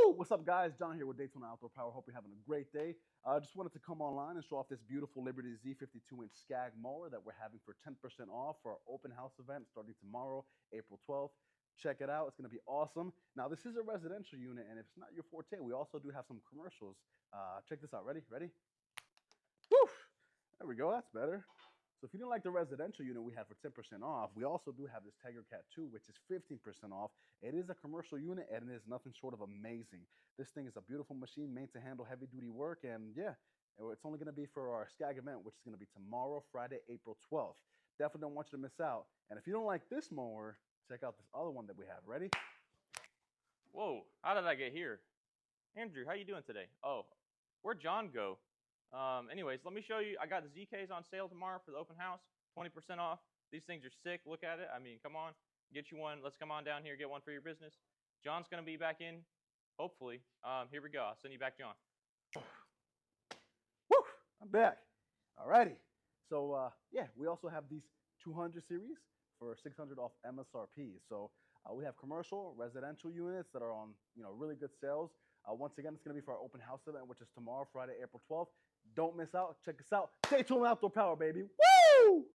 Woo! What's up, guys? John here with Daytona Outdoor Power. Hope you're having a great day. Just wanted to come online and show off this beautiful Liberty Z 52-inch Skag mower that we're having for 10% off for our open house event starting tomorrow, April 12th. Check it out. It's going to be awesome. Now, this is a residential unit, and if it's not your forte, we also do have some commercials. Check this out. Ready? Ready? Woo! There we go. That's better. So if you didn't like the residential unit we had for 10% off, we also do have this Tiger Cat 2, which is 15% off. It is a commercial unit, and it is nothing short of amazing. This thing is a beautiful machine made to handle heavy-duty work, and yeah, it's only going to be for our Skag event, which is going to be tomorrow, Friday, April 12th. Definitely don't want you to miss out. And if you don't like this mower, check out this other one that we have. Ready? Whoa, how did I get here? Andrew, how you doing today? Oh, where'd John go? Anyways, let me show you. I got the ZKs on sale tomorrow for the open house, 20% off. These things are sick. Look at it. I mean, come on, get you one. Let's come on down here, get one for your business. John's going to be back in, hopefully. Here we go. I'll send you back, John. Woo! I'm back. All righty. So, yeah, we also have these 200 series for 600 off MSRP. So we have commercial, residential units that are on, really good sales. Once again, it's going to be for our open house event, which is tomorrow, Friday, April 12th. Don't miss out. Check us out. Stay tuned, Outdoor Power, baby. Woo!